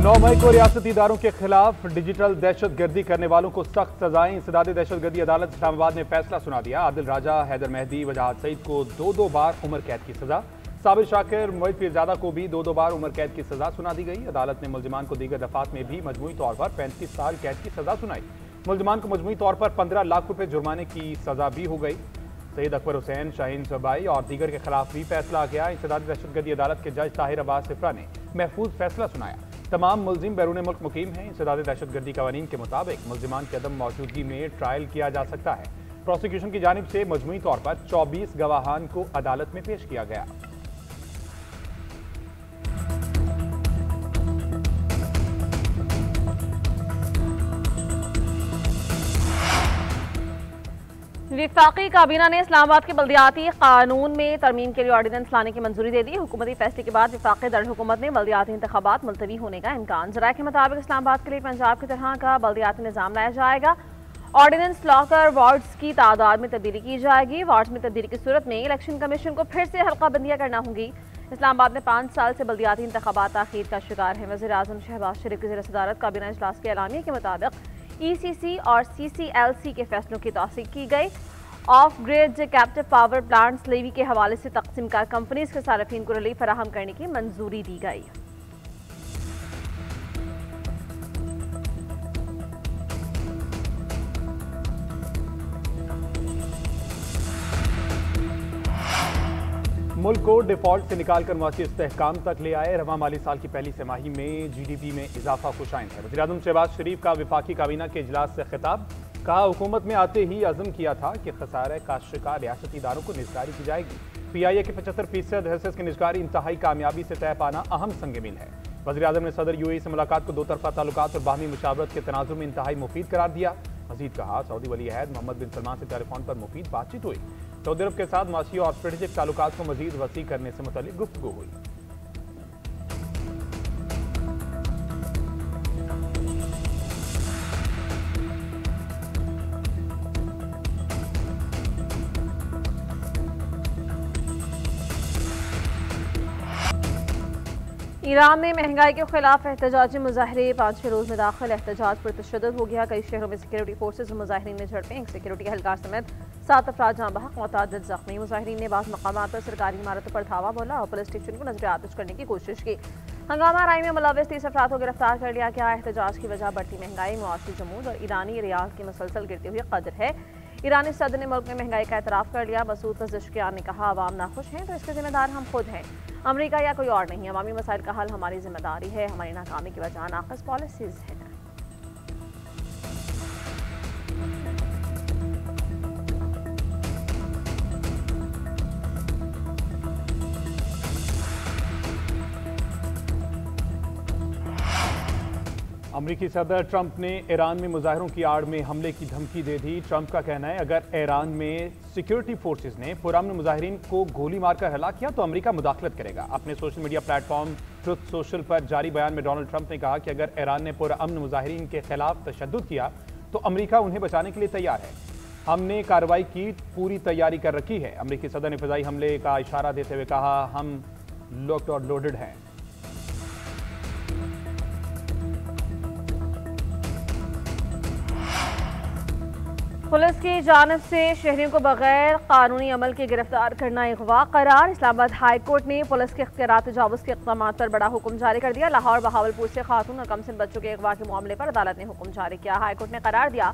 9 मई को रियासती इदारों के खिलाफ डिजिटल दहशतगर्दी करने वालों को सख्त सजाएं। इंसदादी दहशतगर्दी अदालत इस्लामाबाद ने फैसला सुना दिया। आदिल राजा, हैदर मेहदी, वजाहत सईद को 2-2 बार उम्र कैद की सजा। साबिर शाकिर, मोहित पीरजादा को भी 2-2 बार उम्र कैद की सजा सुना दी गई। अदालत ने मुल्जिमान को दीगर दफात में भी मजमूई तौर पर 35 साल कैद की सजा सुनाई। मुल्जिमान को मजमूई तौर पर 15 लाख रुपए जुर्माने की सजा भी हो गई। सईद अकबर हुसैन, शाहीन सबाई और दीगर के खिलाफ भी फैसला आ गया। इंसदादी दहशतगर्दी अदालत के जज ताहिर अब्बास सिफरा ने महफूज फैसला सुनाया। तमाम मुल्जिम बैरून मुल्क मुकीम हैं। इंसदादी दहशतगर्दी कवानीन के मुताबिक मुल्जिमान की अदम मौजूदगी में ट्रायल किया जा सकता है। प्रोसिक्यूशन की जानिब से मजमूई तौर पर 24 गवाहान को अदालत में पेश किया गया। विफाकी काबीना ने इस्लामाबाद के बल्दियाती कानून में तरमीम के लिए ऑर्डिनेंस लाने की मंजूरी दे दी। हुकूमती फैसले के बाद विफाकी दरहुकूमत ने बल्दियाती इंतखाबात मुलतवी होने का इम्कान जराए के मुताबिक इस्लामाबाद के लिए पंजाब की तरह का बल्दियाती निज़ाम लाया जाएगा। ऑर्डिनेंस लाकर वार्ड्स की तादाद में तब्दीली की जाएगी। वार्ड्स में तब्दीली की सूरत में इलेक्शन कमीशन को फिर से हल्का बंदियां करना होंगी। इस्लामाबाद में 5 साल से बल्दियाती इंतखाबात ताखीर का शिकार है। वज़ीर आज़म शहबाज शरीफ की ज़ेर सदारत काबीना इजलास के एलामिया के मुताबिक ECC और CCLC के फैसलों की तौसीक की गई। Off grid captive power plants levy के हवाले से तकसीम कार कंपनीज के सार्फिन को रिलीफ फराहम करने की मंजूरी दी गई। मुल्क को डिफॉल्ट से निकालकर मुआशी इस्तेहकाम तक ले आए। रवां माली साल की पहली तिमाही में GDP में इजाफा खुशाइन है। वज़ीर आज़म शहबाज शरीफ का विफाकी काबीना के इजलास से खिताब। कहा, हुकूमत में आते ही अज़म किया था कि खसारे का शिकार रियासती इदारों को निजकारी की जाएगी। PIA के 75% हिस्से की निजकारी इंतहाई कामयाबी से तय पाना अहम संग-मील है। वज़ीर आज़म ने सदर UAE से मुलाकात को दो तरफा ताल्लुकात और बाहमी मुशावरत के तनाजुर में इंतहाई मुफीद करार दिया। मजीद कहा, सऊदी वली अहद मोहम्मद बिन सलमान से टेलीफोन पर मुफीद बातचीत हुई। सऊदी अरब के साथ माशी और स्ट्रेटेजिक ताल्लुकात को मजीद वसी करने से मुतल्लिक गुफ्तगू हुई। ईरान में महंगाई के खिलाफ एहतजाजी मुजाहरे 5वें रोज में दाखिल। एहतजाज पर तशद्दुद हो गया। कई शहरों में सिक्योरिटी फोर्सेज और मुजाहिरीन में झड़पें। एक सिक्योरिटी एहलकार समेत 7 अफराद जाँ बहक, मुतअद्दिद जख्मी। मुजाहिरीन ने बाज़ मकामात पर सरकारी इमारतों पर धावा बोला और पुलिस स्टेशन को नजर आतिश करने की कोशिश की। हंगामा राई में मुलविस 30 अफराद को गिरफ्तार कर लिया गया। एहतजाज की वजह बढ़ती महंगाई, मुआशी जमूद और ईरानी रियाल की मुसलसल गिरती हुई कदर है। ईरानी सदर ने मुल्क में महंगाई का एतराफ़ कर लिया। मसूद पज़ेश्कियान ने कहा, अवाम नाखुश हैं तो इसके जिम्मेदार हम खुद हैं, अमरीका या कोई और नहीं। अवामी मसाइल का हल हमारी जिम्मेदारी है। हमारी नाकामी की वजह नाक़िस पॉलिसीज़ है। अमरीकी सदर ट्रंप ने ईरान में मुजाहिरों की आड़ में हमले की धमकी दे दी। ट्रंप का कहना है, अगर ईरान में सिक्योरिटी फोर्सेज ने पुरअमन मुजाहिरीन को गोली मारकर हलाक किया तो अमरीका मुदाखलत करेगा। अपने social media platform truth social पर जारी बयान में डोनाल्ड ट्रंप ने कहा कि अगर ईरान ने पुरअमन मुजाहिरीन के खिलाफ तशद्दुद किया तो अमरीका उन्हें बचाने के लिए तैयार है। हमने कार्रवाई की पूरी तैयारी कर रखी है। अमरीकी सदर ने फ़िज़ाई हमले का इशारा देते हुए कहा, हम लॉक्ड और लोडेड हैं। पुलिस की जानिब से शहरियों को बगैर कानूनी अमल के गिरफ्तार करना अगवा करार। इस्लामाबाद हाई कोर्ट ने पुलिस के इख्तियारात तजावुज़ के इक़दाम पर बड़ा हुक्म जारी कर दिया। लाहौर बहावलपुर से खातून और कमसिन बच्चों के अगवा के मामले पर अदालत ने हुक्म जारी किया। हाई कोर्ट ने करार दिया,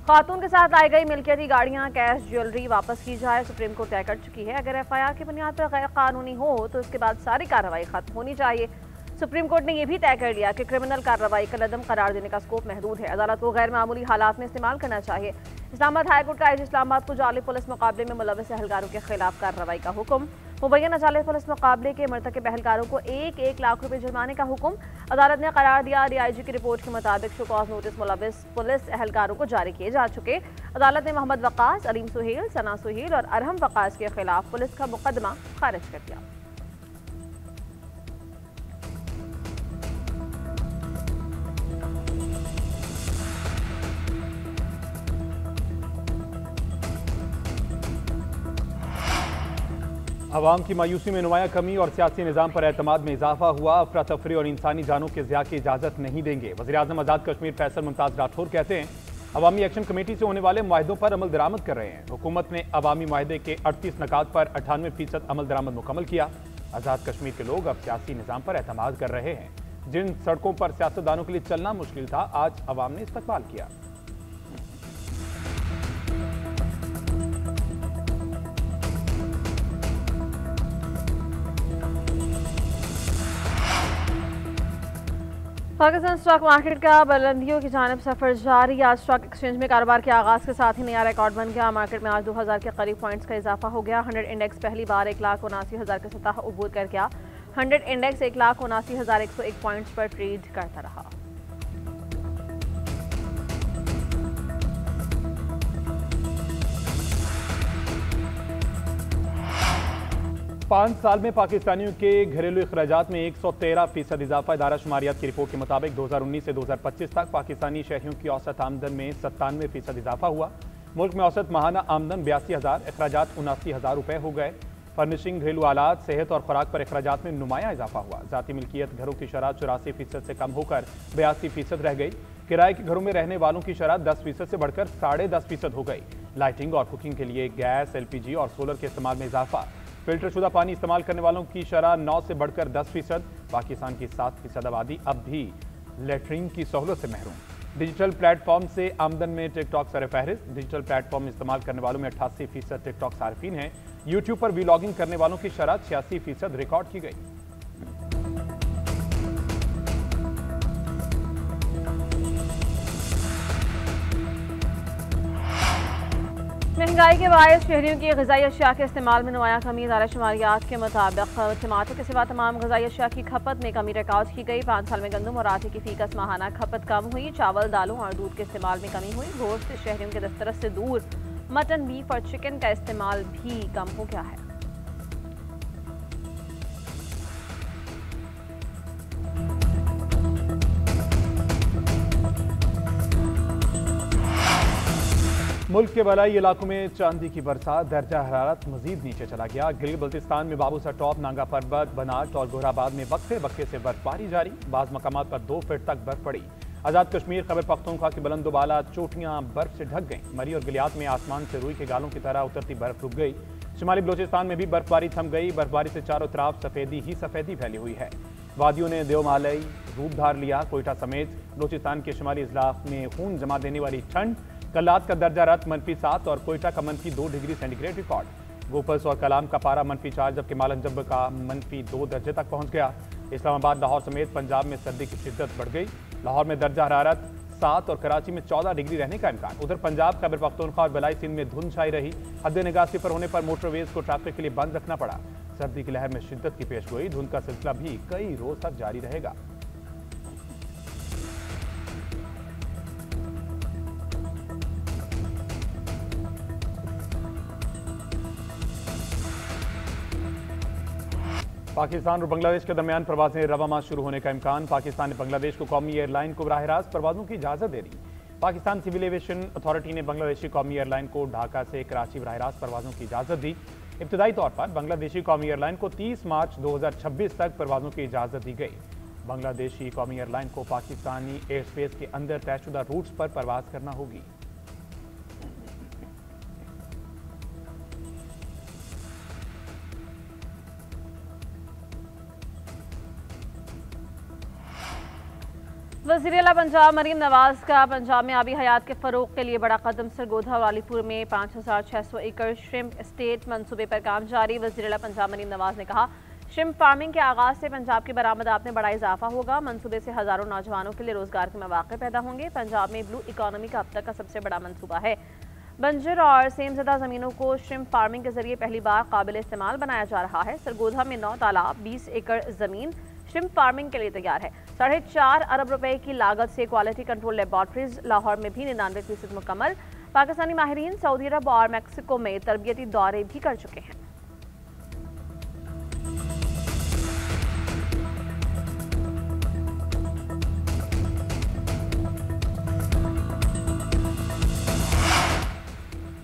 खातून के साथ लाई गई मिल्कियती गाड़ियाँ, कैश, ज्वेलरी वापस की जाए। सुप्रीम कोर्ट तय कर चुकी है, अगर FIR की बुनियाद पर गैर कानूनी हो तो उसके बाद सारी कार्रवाई खत्म होनी चाहिए। सुप्रीम कोर्ट ने यह भी तय कर लिया कि क्रिमिनल कार्रवाई का लदम करार देने का स्कोप महदूद है। अदालत को गैर मामूली हालात में इस्तेमाल करना चाहिए। इस्लामाबाद हाई कोर्ट का IGP इस्लामाबाद को जाली पुलिस मुकाबले में मुलविस एहलकारों के खिलाफ कार्रवाई का हुक्म। मुबैना जाली पुलिस मुकाबले के मरतकब एहलकारों को 1-1 लाख रुपए जुर्माने का हुक्म। अदालत ने करार दिया, DIG की रिपोर्ट के मुताबिक शो कॉज नोटिस मुलविस पुलिस एहलकारों को जारी किए जा चुके। अदालत ने मोहम्मद वकास, अलीम सुहेल, सना सुहेल और अरहम वकास के खिलाफ पुलिस का मुकदमा खारिज कर दिया। अवाम की मायूसी में नुमाया कमी और सियासी निज़ाम पर एतमाद में इजाफा हुआ। अफरा तफरी और इंसानी जानों के ज़िया की इजाज़त नहीं देंगे। वज़ीर-ए-आज़म आज़ाद कश्मीर फैसल मुमताज़ राठौर कहते हैं अवामी एक्शन कमेटी से होने वाले मुआहदों पर अमल दरामद कर रहे हैं। हुकूमत ने अवामी मुआहदे के 38 नकात पर 98% अमल दरामद मुकम्मल किया। आज़ाद कश्मीर के लोग अब सियासी निज़ाम पर एतमाद कर रहे हैं। जिन सड़कों पर सियासतदानों के लिए चलना मुश्किल था, आज अवाम ने इस्तकबाल किया। पाकिस्तान स्टॉक मार्केट का बुलंदियों की जानिब सफर जारी। आज स्टॉक एक्सचेंज में कारोबार के आगाज के साथ ही नया रिकॉर्ड बन गया। मार्केट में आज 2000 के करीब पॉइंट्स का इजाफा हो गया। 100 इंडेक्स पहली बार 1,79,000 की सतह अबूर कर गया। 100 इंडेक्स 1,79,101 पॉइंट्स पर ट्रेड करता रहा। 5 साल में पाकिस्तानियों के घरेलू अखराजात में 113% इजाफा। इदारा शुमारियात की रिपोर्ट के मुताबिक 2019 से 2025 तक पाकिस्तानी शहरियों की औसत आमदन में 97% इजाफा हुआ। मुल्क में औसत माहाना आमदन 82,000, अखराजात 79,000 रुपये हो गए। फर्निशिंग, घरेलू आलात, सेहत और खुराक पर अखराजात में नुमाया इजाफा हुआ। जाती मिल्कियत घरों की शरह 84% से कम होकर 82% रह गई। किराए के घरों में रहने वालों की शरह 10% से बढ़कर 10.5% हो गई। लाइटिंग और कुकिंग के लिए गैस, LPG और सोलर के इस्तेमाल में इजाफा। फिल्टर शुदा पानी इस्तेमाल करने वालों की शरह 9 से बढ़कर 10%। पाकिस्तान की 7% आबादी अब भी लेटरिन की सहूलत से महरूम। डिजिटल प्लेटफॉर्म से आमदन में टिकटॉक सरफहरिस्त। डिजिटल प्लेटफॉर्म इस्तेमाल करने वालों में 88% टिकटॉक सार्फिन हैं। यूट्यूब पर व्लॉगिंग करने वालों की शरह 86% रिकॉर्ड की गई। महंगाई के बायस शहरियों की ग़िज़ाई अशिया के इस्तेमाल में नुमाया कमी। इदारा शुमारियात के मुताबिक टमाटर के सिवा तमाम ग़िज़ाई अशिया की खपत में कमी रिकॉर्ड की गई। 5 साल में गंदम और आटे की फीकस माहाना खपत कम हुई। चावल, दालों और दूध के इस्तेमाल में कमी हुई। गोश्त शहरियों के दस्तरस से दूर मटन, बीफ और चिकन का इस्तेमाल भी कम हो गया है। मुल्क के बलाई इलाकों में चांदी की बरसात। दर्जा हरारत मजीद नीचे चला गया। गिलगित बल्तिस्तान में बाबूसर टॉप, नांगा पर्वत, बनाट और गोहराबाद में वक्फे वक्फे से बर्फबारी जारी। बाज़ मकामात पर 2 फीट तक बर्फ पड़ी। आज़ाद कश्मीर खैबर पख्तूनख्वा की बुलंदोबाला चोटियां बर्फ से ढक गईं। मरी और गिलियात में आसमान से रुई के गालों की तरह उतरती बर्फ रुक गई। शुमाली बलोचिस्तान में भी बर्फबारी थम गई। बर्फबारी से चारों तरफ सफेदी ही सफेदी फैली हुई है। वादियों ने देवमालई रूप धार लिया। कोयटा समेत बलोचिस्तान के शुमाली इजलाफ में खून जमा देने वाली ठंड। कल्लात का दर्जा रात -7 और कोयटा का -2 डिग्री सेंटीग्रेड रिकॉर्ड। गोपल्स और कलाम का पारा -4 जबकि मालंजब का -2 दर्जे तक पहुंच गया। इस्लामाबाद, लाहौर समेत पंजाब में सर्दी की शिद्दत बढ़ गई। लाहौर में दर्जा हरारत 7 और कराची में 14 डिग्री रहने का इम्कान। उधर पंजाब, खैबर पख्तूनख्वा और बलाई सिंध में धुंध छाई रही। हद निगाह सिफर होने पर मोटरवेज को ट्रैफिक के लिए बंद रखना पड़ा। सर्दी की लहर में शिद्दत की पेशगोई। धुंध का सिलसिला भी कई रोज तक जारी रहेगा। पाकिस्तान और बांग्लादेश के दरमियान परवाजें रवामा शुरू होने का इम्कान। पाकिस्तान ने बांग्लादेश को कौमी एयरलाइन को बराह रास्त परवाजों की इजाजत दे दी। पाकिस्तान सिविल एविएशन अथॉरिटी ने बांग्लादेशी कौमी एयरलाइन को ढाका से कराची बराह रास्त परवाजों की इजाजत दी। इब्तदाई तौर पर बांग्लादेशी कौमी एयरलाइन को 30 मार्च 2026 तक परवाजों की इजाजत दी गई। बांग्लादेशी कौमी एयरलाइन को पाकिस्तानी एयर स्पेस के अंदर तयशुदा रूट्स पर परवाज करना होगी। वज़ीर आला पंजाब मरीम नवाज का पंजाब में आबी हयात के फ़रोग के लिए बड़ा कदम। सरगोधा वालीपुर में 5,600 एकड़ श्रिम्प एस्टेट मंसूबे पर काम जारी। वज़ीर आला पंजाब मरीम नवाज ने कहा, श्रिम्प फार्मिंग के आगाज से पंजाब की बरामदात में बड़ा इजाफा होगा। मंसूबे से हज़ारों नौजवानों के लिए रोजगार के मौके पैदा होंगे। पंजाब में ब्लू इकॉनमी का अब तक का सबसे बड़ा मंसूबा है। बंजर और सेमज़दा ज़मीनों को श्रिम्प फार्मिंग के जरिए पहली बार काबिल इस्तेमाल बनाया जा रहा है। सरगोधा में 9 तालाब, 20 एकड़ ज़मीन श्रिम्प फार्मिंग के लिए तैयार है। 4.5 अरब रुपए की लागत से क्वालिटी कंट्रोल लेबॉर्ट्रीज लाहौर में भी 99% मुकम्मल। पाकिस्तानी माहिरीन सऊदी अरब और मैक्सिको में तरबियती दौरे भी कर चुके हैं।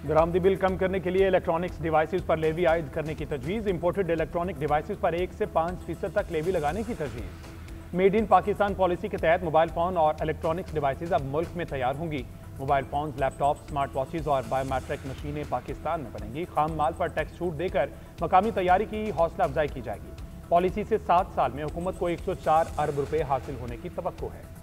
बरामदी बिल कम करने के लिए इलेक्ट्रॉनिक्स डिवाइसेस पर लेवी आयद करने की तजवीज़। इंपोर्टेड इलेक्ट्रॉनिक डिवाइसेस पर 1 से 5% तक लेवी लगाने की तजवीज़। मेड इन पाकिस्तान पॉलिसी के तहत मोबाइल फ़ोन और इलेक्ट्रॉनिक्स डिवाइसेस अब मुल्क में तैयार होंगी। Mobile phone, laptop, smart watches और बायोमेट्रिक मशीनें पाकिस्तान में बनेंगी। खाम माल पर टैक्स छूट देकर मकामी तैयारी की हौसला अफजाई की जाएगी। पॉलिसी से 7 साल में हुकूमत को 104 अरब रुपए हासिल होने की तवक्को है।